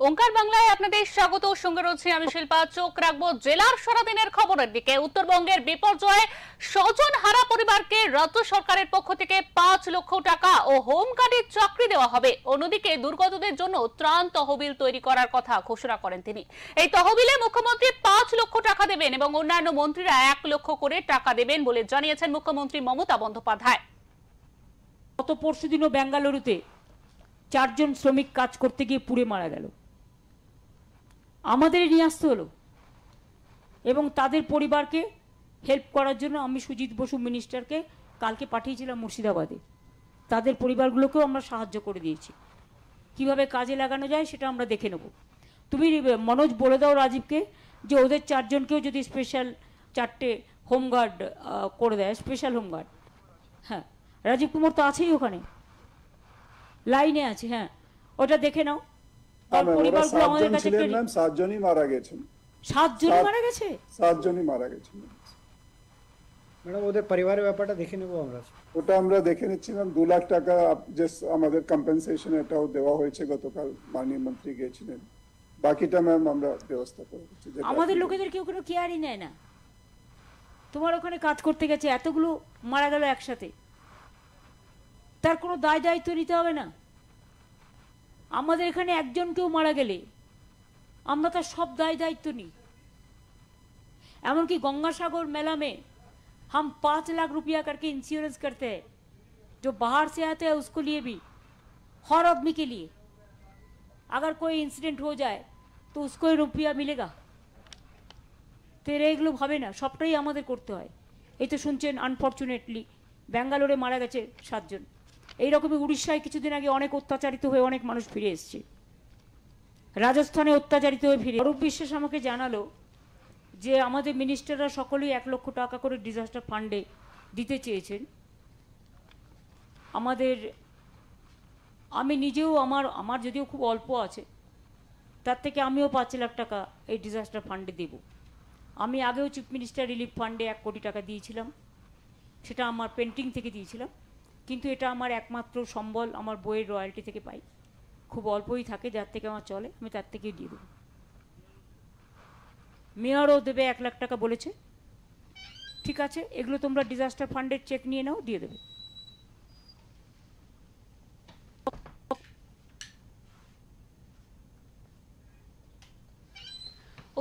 ওঙ্কার বাংলায় আপনাদের স্বাগত। সঙ্গে রয়েছে আমি শিল্পা। চোখ রাখবো জেলার সারাদিনের খবরের দিকে। উত্তরবঙ্গের বিপর্যয়ে স্বজন হারা পরিবারকে রাজ্য সরকারের পক্ষ থেকে ৫ লক্ষ টাকা ও হোম গার্ডের চাকরি দেওয়া হবে। অন্যদিকে দুর্গতদের জন্য ত্রাণ তহবিল তৈরি করার কথা ঘোষণা করেন তিনি। এই তহবিলে মুখ্যমন্ত্রী ৫ লক্ষ টাকা দেবেন এবং অন্যান্য মন্ত্রীরা ১ লক্ষ করে টাকা দেবেন বলে জানিয়েছেন মুখ্যমন্ত্রী মমতা বন্দ্যোপাধ্যায়। গত পরশুদিনও বেঙ্গালুরুতে ৪ জন শ্রমিক কাজ করতে গিয়ে পুড়ে মারা গেল। আমাদের নিয়ে আসতে হলো এবং তাদের পরিবারকে হেল্প করার জন্য আমি সুজিত বসু মিনিস্টারকে কালকে পাঠিয়েছিলাম মুর্শিদাবাদে। তাদের পরিবারগুলোকেও আমরা সাহায্য করে দিয়েছি। কিভাবে কাজে লাগানো যায় সেটা আমরা দেখে নেব। তুমি মনোজ বলে দাও রাজীবকে যে ওদের ৪ জনকেও যদি স্পেশাল 4টে হোমগার্ড করে দেয়, স্পেশাল হোমগার্ড। হ্যাঁ, রাজীব কুমার তো আছেই ওখানে, লাইনে আছে। হ্যাঁ, ওটা দেখে নাও। পরিবারগুলো আমাদের কাছে 7 জনই মারা গেছেন। 7 জন মারা গেছে? 7 জনই মারা গেছেন ম্যাডাম। ওদের পরিবারের ব্যাপারটা দেখে নেব আমরা। ওটা আমরা দেখে নিচ্ছিলাম। 2 লাখ টাকা যে আমাদের কম্পেনসেশন এটাও দেওয়া হয়েছে, গতকাল মাননীয় মন্ত্রী গেছিলেন। বাকিটা ম্যাম আমরা ব্যবস্থা করে দিচ্ছি। আমাদের লোকেদের কেউ কোনো কেয়ারই নেয় না। তোমার ওখানে কাজ করতে গেছে, এতগুলো মারা গেল একসাথে, তার কোনো দায় দায়িত্ব নিতে হবে না? আমাদের এখানে একজন কেউ মারা গেলে আমরা তার সব দায় দায়িত্ব নিই। एमनकी गंगासागर मेला में हम 5 लाख रुपया करके इंश्योरेंस करते हैं, जो बाहर से आते हैं उसको लिए भी, हर आदमी के लिए। अगर कोई इंसिडेंट हो जाए तो उसको ही रुपया मिलेगा। तेरे एगुलो भावे ना, सबटाई आमादेर करते हैं। এই তো শুনছেন আনফরচুনেটলি ব্যাঙ্গালোরে মারা গেছে 7 জন। এইরকমই উড়িষ্যায় কিছুদিন আগে অনেক অত্যাচারিত হয়ে অনেক মানুষ ফিরে এসেছে, রাজস্থানে অত্যাচারিত হয়ে ফিরে। অরূপ বিশ্বাস আমাকে জানালো যে আমাদের মিনিস্টাররা সকলেই 1 লক্ষ টাকা করে ডিজাস্টার ফান্ডে দিতে চেয়েছেন। আমি নিজেও আমার যদিও খুব অল্প আছে, তার থেকে আমিও 5 লাখ টাকা এই ডিজাস্টার ফান্ডে দেব। আমি আগেও চিফ মিনিস্টার রিলিফ ফান্ডে 1 কোটি টাকা দিয়েছিলাম, সেটা আমার পেন্টিং থেকে দিয়েছিলাম। কিন্তু এটা আমার একমাত্র সম্বল, আমার বইয়ের রয়্যালটি থেকে পাই, খুব অল্পই থাকে, যার থেকে আমার চলে, আমি তার থেকেই দিয়ে দেবো। মেয়রও দেবে 1 লাখ টাকা বলেছে। ঠিক আছে, এগুলো তোমরা ডিজাস্টার ফান্ডের চেক নিয়ে নাও, দিয়ে দেবে।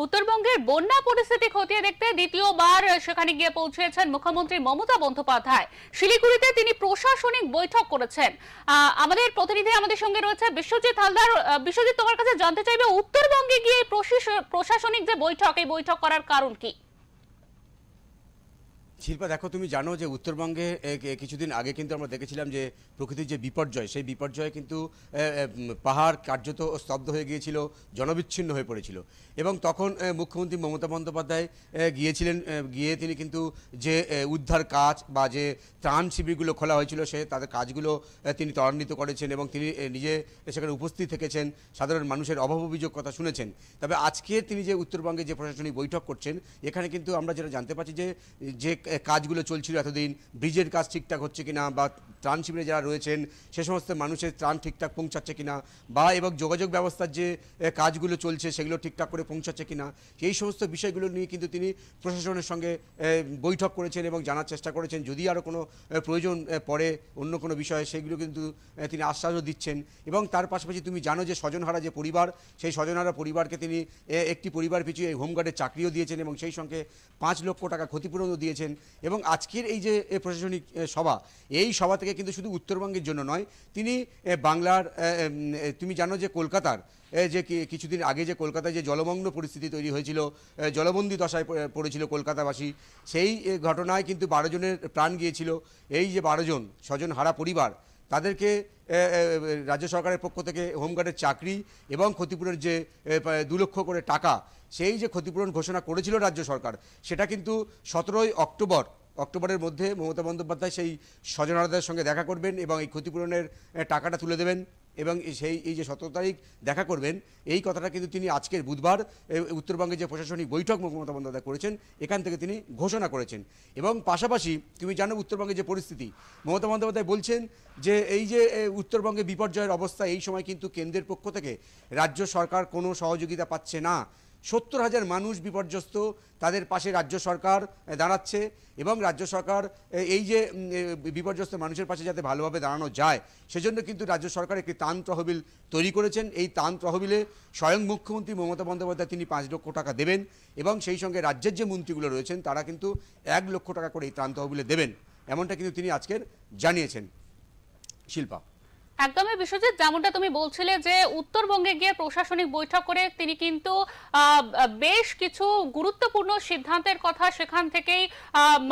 উত্তরবঙ্গের বন্যা পরিস্থিতি খতিয়ে দেখতে দ্বিতীয়বার সেখানে গিয়ে পৌঁছেছেন মুখ্যমন্ত্রী মমতা বন্দ্যোপাধ্যায়। শিলিগুড়িতে তিনি প্রশাসনিক বৈঠক করেছেন। আমাদের প্রতিনিধি আমাদের সঙ্গে রয়েছে বিশ্বজিৎ হালদার। বিশ্বজিৎ, তোমার কাছে জানতে চাইবে উত্তরবঙ্গে গিয়ে প্রশাসনিক যে বৈঠক, এই বৈঠক করার কারণ কি? শিল্পা, দেখো, তুমি জানো যে উত্তরবঙ্গে কিছুদিন আগে কিন্তু আমরা দেখেছিলাম যে প্রকৃতির যে বিপর্যয়, সেই বিপর্যয়ে কিন্তু পাহাড় কার্যত স্তব্ধ হয়ে গিয়েছিল, জনবিচ্ছিন্ন হয়ে পড়েছিল। এবং তখন মুখ্যমন্ত্রী মমতা বন্দ্যোপাধ্যায় গিয়েছিলেন। গিয়ে তিনি কিন্তু যে উদ্ধার কাজ বা যে ত্রাণ শিবিরগুলো খোলা হয়েছিল তাদের কাজগুলো তিনি ত্বরান্বিত করেছেন এবং তিনি নিজে সেখানে উপস্থিত থেকেছেন, সাধারণ মানুষের অভাব অভিযোগ কথা শুনেছেন। তবে আজকে তিনি যে উত্তরবঙ্গে যে প্রশাসনিক বৈঠক করছেন, এখানে কিন্তু আমরা যেটা জানতে পারছি যে কাজগুলো চলছিল এতদিন, ব্রিজের কাজ ঠিকঠাক হচ্ছে কিনা, বা ত্রাণ শিবিরে যারা রয়েছেন সে সমস্ত মানুষের ত্রাণ ঠিকঠাক পৌঁছাচ্ছে কিনা, বা এবং যোগাযোগ ব্যবস্থার যে কাজগুলো চলছে সেগুলো ঠিকঠাক করে পৌঁছাচ্ছে কিনা, এই সমস্ত বিষয়গুলো নিয়ে কিন্তু তিনি প্রশাসনের সঙ্গে বৈঠক করেছেন এবং জানার চেষ্টা করেছেন। যদি আরও কোনো প্রয়োজন পড়ে অন্য কোনো বিষয়ে, সেগুলো কিন্তু তিনি আশ্বাসও দিচ্ছেন। এবং তার পাশাপাশি তুমি জানো যে স্বজনহারা যে পরিবার, সেই স্বজনহারা পরিবারকে তিনি একটি পরিবার পিছু হোমগার্ডের চাকরিও দিয়েছেন এবং সেই সঙ্গে 5 লক্ষ টাকা ক্ষতিপূরণও দিয়েছেন। এবং আজকের এই যে প্রশাসনিক সভা, এই সভা থেকে কিন্তু শুধু উত্তরবঙ্গের জন্য নয়, তিনি বাংলার, তুমি জানো যে কলকাতার যে কিছুদিন আগে যে কলকাতায় যে জলমগ্ন পরিস্থিতি তৈরি হয়েছিল, জলবন্দী দশায় পড়েছিল কলকাতাবাসী, সেই ঘটনায় কিন্তু 12 জনের প্রাণ গিয়েছিল। এই যে 12 জন স্বজন হারা পরিবার, তাদেরকে রাজ্য সরকারের পক্ষ থেকে হোমগার্ডের চাকরি এবং ক্ষতিপূরণের যে 2 লক্ষ করে টাকা, সেই যে ক্ষতিপূরণ ঘোষণা করেছিল রাজ্য সরকার, সেটা কিন্তু 17 অক্টোবর অক্টোবরের মধ্যে মমতা বন্দ্যোপাধ্যায় সেই স্বজনহারাদের সঙ্গে দেখা করবেন এবং এই ক্ষতিপূরণের টাকাটা তুলে দেবেন এবং এই যে 17 তারিখ দেখা করবেন, এই কথাটা কিন্তু তিনি আজকের বুধবার উত্তরবঙ্গে যে প্রশাসনিক বৈঠক মমতা বন্দ্যোপাধ্যায় করেছেন এখান থেকে তিনি ঘোষণা করেছেন। এবং পাশাপাশি তুমি জানো উত্তরবঙ্গে যে পরিস্থিতি, মমতা বন্দ্যোপাধ্যায় বলছেন যে এই যে উত্তরবঙ্গে বিপর্যয়ের অবস্থা, এই সময় কিন্তু কেন্দ্রের পক্ষ থেকে রাজ্য সরকার কোনো সহযোগিতা পাচ্ছে না। 70,000 মানুষ বিপর্যস্ত, তাদের পাশে রাজ্য সরকার দাঁড়াচ্ছে এবং রাজ্য সরকার এই যে বিপর্যস্ত মানুষের পাশে যাতে ভালোভাবে দাঁড়ানো যায় সেজন্য কিন্তু রাজ্য সরকার একটি ত্রাণ তহবিল তৈরি করেছেন। এই ত্রাণ তহবিলে স্বয়ং মুখ্যমন্ত্রী মমতা বন্দ্যোপাধ্যায় তিনি 5 লক্ষ টাকা দেবেন এবং সেই সঙ্গে রাজ্যের যে মন্ত্রীগুলো রয়েছেন তারা কিন্তু 1 লক্ষ টাকা করে এই ত্রাণ তহবিলে দেবেন, এমনটা কিন্তু তিনি আজকের জানিয়েছেন। শিল্পা, একদমই বিশ্বজিৎ, যেমনটা তুমি বলছিলে যে উত্তরবঙ্গে গিয়ে প্রশাসনিক বৈঠক করে তিনি কিন্তু বেশ কিছু গুরুত্বপূর্ণ সিদ্ধান্তের কথা সেখান থেকেই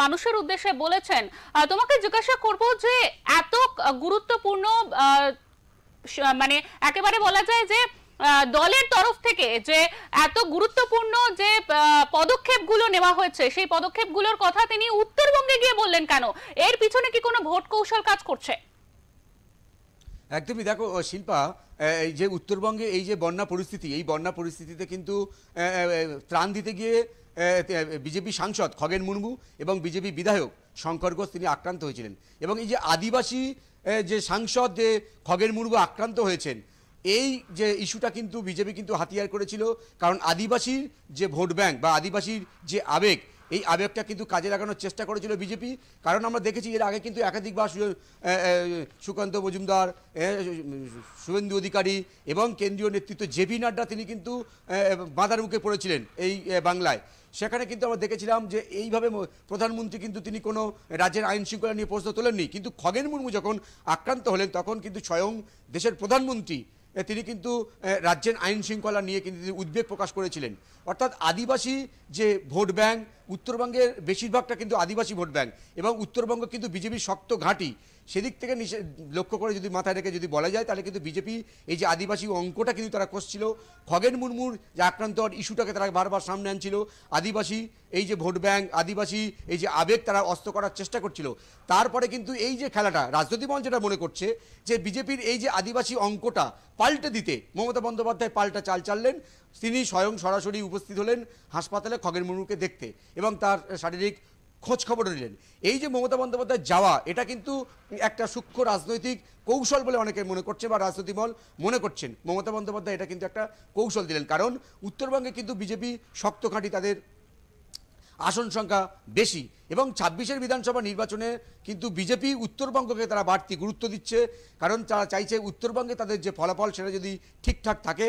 মানুষের উদ্দেশ্যে বলেছেন। তোমাকে জিজ্ঞাসা করব যে এত গুরুত্বপূর্ণ মানে একেবারে বলা যায় যে দলের তরফ থেকে যে এত গুরুত্বপূর্ণ যে পদক্ষেপগুলো নেওয়া হয়েছে সেই পদক্ষেপগুলোর কথা তিনি উত্তরবঙ্গে গিয়ে বললেন কেন? এর পিছনে কি কোনো ভোট কৌশল কাজ করছে? একদমই, দেখো শিল্পা, এই যে উত্তরবঙ্গে এই যে বন্যা পরিস্থিতি, এই বন্যা পরিস্থিতিতে কিন্তু ত্রাণ দিতে গিয়ে বিজেপি সাংসদ খগেন মুর্মু এবং বিজেপি বিধায়ক শঙ্কর ঘোষ তিনি আক্রান্ত হয়েছিলেন। এবং এই যে আদিবাসী যে সাংসদ যে খগেন মুর্মু আক্রান্ত হয়েছেন, এই যে ইস্যুটা কিন্তু বিজেপি কিন্তু হাতিয়ার করেছিল, কারণ আদিবাসীর যে ভোট ব্যাংক বা আদিবাসীর যে আবেগ, এই আবেগটা কিন্তু কাজে লাগানোর চেষ্টা করেছিল বিজেপি। কারণ আমরা দেখেছি এর আগে কিন্তু একাধিকবার সুকান্ত মজুমদার, শুভেন্দু অধিকারী এবং কেন্দ্রীয় নেতৃত্ব জেপি নাড্ডা তিনি কিন্তু বাঁধার মুখে পড়েছিলেন এই বাংলায়। সেখানে কিন্তু আমরা দেখেছিলাম যে এইভাবে প্রধানমন্ত্রী কিন্তু তিনি কোনো রাজ্যের আইন শৃঙ্খলা নিয়ে প্রশ্ন তোলেননি, কিন্তু খগেন মুর্মু যখন আক্রান্ত হলেন তখন কিন্তু স্বয়ং দেশের প্রধানমন্ত্রী তিনি কিন্তু রাজ্যের আইন শৃঙ্খলা নিয়ে কিন্তু উদ্বেগ প্রকাশ করেছিলেন। অর্থাৎ আদিবাসী যে ভোট ব্যাংক, উত্তরবঙ্গের বেশিরভাগটা কিন্তু আদিবাসী ভোট ব্যাংক এবং উত্তরবঙ্গ কিন্তু বিজেপির শক্ত ঘাঁটি, সেদিক থেকে লক্ষ্য করে যদি মাথায় রেখে যদি বলা যায় তাহলে কিন্তু বিজেপি এই যে আদিবাসী অঙ্কটা কিন্তু তারা কষছিল, খগেন মুর্মুর যে আক্রান্ত হওয়ার ইস্যুটাকে তারা বারবার সামনে আনছিল, আদিবাসী এই যে ভোট ব্যাংক, আদিবাসী এই যে আবেগ তারা অস্ত্র করার চেষ্টা করছিল। তারপরে কিন্তু এই যে খেলাটা রাজনৈতিক মঞ্চ যেটা মনে করছে যে বিজেপির এই যে আদিবাসী অঙ্কটা পাল্টে দিতে মমতা বন্দ্যোপাধ্যায় পাল্টা চাল চাললেন, তিনি স্বয়ং সরাসরি উপস্থিত হলেন হাসপাতালে খগেন মুর্মুকে দেখতে এবং তার শারীরিক খোঁজ খবর নিলেন। এই যে মমতা বন্দ্যোপাধ্যায় যাওয়া, এটা কিন্তু একটা সূক্ষ্ম রাজনৈতিক কৌশল বলে অনেকে মনে করছে বা রাজনৈতিক মহল মনে করছেন। মমতা বন্দ্যোপাধ্যায় এটা কিন্তু একটা কৌশল দিলেন, কারণ উত্তরবঙ্গে কিন্তু বিজেপি শক্ত ঘাঁটি, তাদের আসন সংখ্যা বেশি এবং 26-এর বিধানসভা নির্বাচনে কিন্তু বিজেপি উত্তরবঙ্গকে তারা বাড়তি গুরুত্ব দিচ্ছে, কারণ তারা চাইছে উত্তরবঙ্গে তাদের যে ফলাফল সেটা যদি ঠিকঠাক থাকে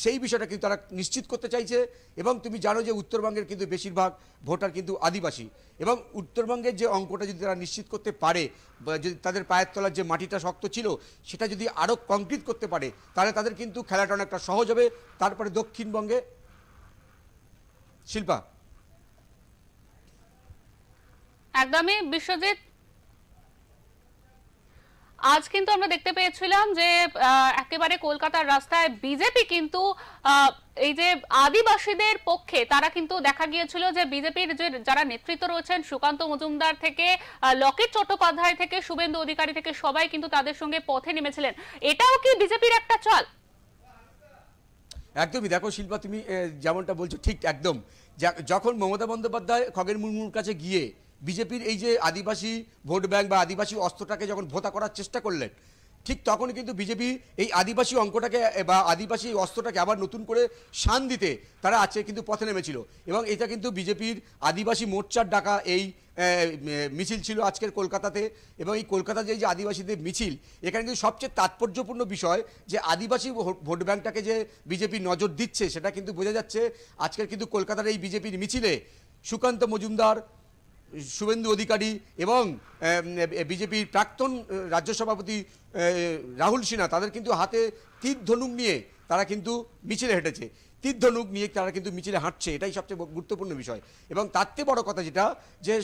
সেই বিষয়টা কিন্তু তারা নিশ্চিত করতে চাইছে। এবং তুমি জানো যে উত্তরবঙ্গের কিন্তু বেশিরভাগ ভোটার কিন্তু আদিবাসী এবং উত্তরবঙ্গের যে অঙ্কটা যদি তারা নিশ্চিত করতে পারে, যদি তাদের পায়ের তলার যে মাটিটা শক্ত ছিল সেটা যদি আরও কংক্রিট করতে পারে তাহলে তাদের কিন্তু খেলাটা অনেকটা সহজ হবে। তারপরে দক্ষিণবঙ্গে শিল্পা, একদমই বিশ্বজিৎ, আজ কিন্তু আমরা দেখতে পেয়েছিলাম যে একেবারে কলকাতার রাস্তায় বিজেপি কিন্তু এই যে আদিবাসীদের পক্ষে তারা কিন্তু দেখা গিয়েছিল যে বিজেপির যে যারা নেতৃত্ব রয়েছেন সুকান্ত মজুমদার থেকে লকেট চট্টোপাধ্যায় থেকে শুভেন্দু অধিকারী থেকে সবাই কিন্তু তাদের সঙ্গে পথে নেমেছিলেন। এটাও কি বিজেপির একটা চাল? একদমই, দেখো শিল্পা তুমি যেমনটা বলছো ঠিক একদম। যখন মমতা বন্দ্যোপাধ্যায় খগেন মুর্মুর কাছে গিয়ে বিজেপির এই যে আদিবাসী ভোট ব্যাংক বা আদিবাসী অস্ত্রটাকে যখন ভোতা করার চেষ্টা করলেন, ঠিক তখন কিন্তু বিজেপি এই আদিবাসী অঙ্কটাকে বা আদিবাসী অস্ত্রটাকে আবার নতুন করে শান দিতে তারা আজকে কিন্তু পথে নেমেছিল। এবং এটা কিন্তু বিজেপির আদিবাসী মোর্চার ডাকা এই মিছিল ছিল আজকের কলকাতাতে। এবং এই কলকাতার যে আদিবাসীদের মিছিল, এখানে কিন্তু সবচেয়ে তাৎপর্যপূর্ণ বিষয় যে আদিবাসী ভোট ব্যাংকটাকে যে বিজেপি নজর দিচ্ছে সেটা কিন্তু বোঝা যাচ্ছে আজকের কিন্তু কলকাতার এই বিজেপির মিছিলে সুকান্ত মজুমদার, শুভেন্দু অধিকারী এবং বিজেপির প্রাক্তন রাজ্য সভাপতি রাহুল সিনহা, তাদের কিন্তু হাতে তীর ধনুক নিয়ে তারা কিন্তু মিছিলে হেঁটেছে। তীর ধনুক নিয়ে তারা কিন্তু মিছিলে হাঁটছে, এটাই সবচেয়ে গুরুত্বপূর্ণ বিষয়। এবং তার চেয়ে বড় কথা যেটা, যে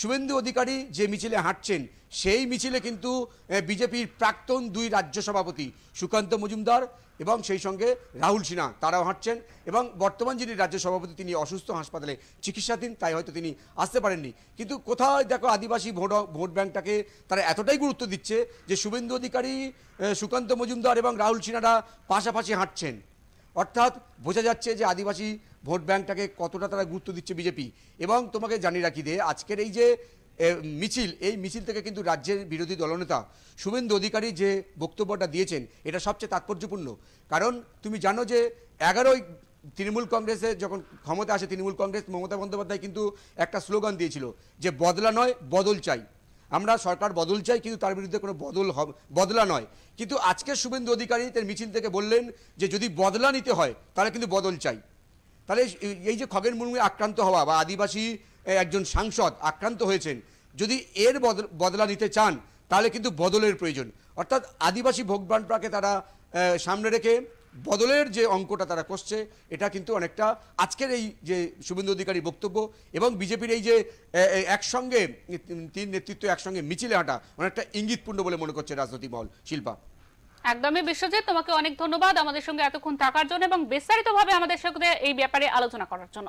শুভেন্দু অধিকারী যে মিছিলে হাঁটছেন সেই মিছিলে কিন্তু বিজেপির প্রাক্তন 2 রাজ্য সভাপতি সুকান্ত মজুমদার এবং সেই সঙ্গে রাহুল সিনহা তারাও হাঁটছেন। এবং বর্তমান যিনি রাজ্য সভাপতি তিনি অসুস্থ, হাসপাতালে চিকিৎসাধীন, তাই হয়তো তিনি আসতে পারেননি। কিন্তু কোথাও দেখো আদিবাসী ভোট ব্যাংকটাকে তারা এতটাই গুরুত্ব দিচ্ছে যে শুভেন্দু অধিকারী, সুকান্ত মজুমদার এবং রাহুল সিনহারা পাশাপাশি হাঁটছেন। অর্থাৎ বোঝা যাচ্ছে যে আদিবাসী ভোট ব্যাংকটাকে কতটা তারা গুরুত্ব দিচ্ছে বিজেপি। এবং তোমাকে জানিয়ে রাখি দে, আজকের এই যে মিছিল, এই মিছিল থেকে কিন্তু রাজ্যের বিরোধী দলনেতা শুভেন্দু অধিকারী যে বক্তব্যটা দিয়েছেন এটা সবচেয়ে তাৎপর্যপূর্ণ। কারণ তুমি জানো যে 11ই তৃণমূল কংগ্রেসে যখন ক্ষমতা আসে তৃণমূল কংগ্রেস, মমতা বন্দ্যোপাধ্যায় কিন্তু একটা স্লোগান দিয়েছিল যে বদলা নয় বদল চাই, আমরা সরকার বদল চাই, কিন্তু তার বিরুদ্ধে কোনো বদলা নয়। কিন্তু আজকে শুভেন্দু অধিকারী তার মিছিল থেকে বললেন যে যদি বদলা নিতে হয় তাহলে কিন্তু বদল চাই। তাহলে এই যে খগেন মুর্মু আক্রান্ত হওয়া বা আদিবাসী একজন সাংসদ আক্রান্ত হয়েছেন, যদি এর বদলা নিতে চান তাহলে কিন্তু বদলের প্রয়োজন। অর্থাৎ আদিবাসী ভোট ব্যাংকটাকে তারা সামনে রেখে বদলের যে অঙ্কটা তারা করছে, এটা কিন্তু অনেকটা আজকের এই যে শুভেন্দু অধিকারী বক্তব্য এবং বিজেপির এই যে একসঙ্গে 3 নেতৃত্ব একসঙ্গে মিছিলে হাঁটা অনেকটা ইঙ্গিতপূর্ণ বলে মনে করছে রাজনৈতিক মহল। শিল্পা, একদমই বিশ্বজিৎ, তোমাকে অনেক ধন্যবাদ আমাদের সঙ্গে এতক্ষণ থাকার জন্য এবং বিস্তারিতভাবে আমাদের সঙ্গে এই ব্যাপারে আলোচনা করার জন্য।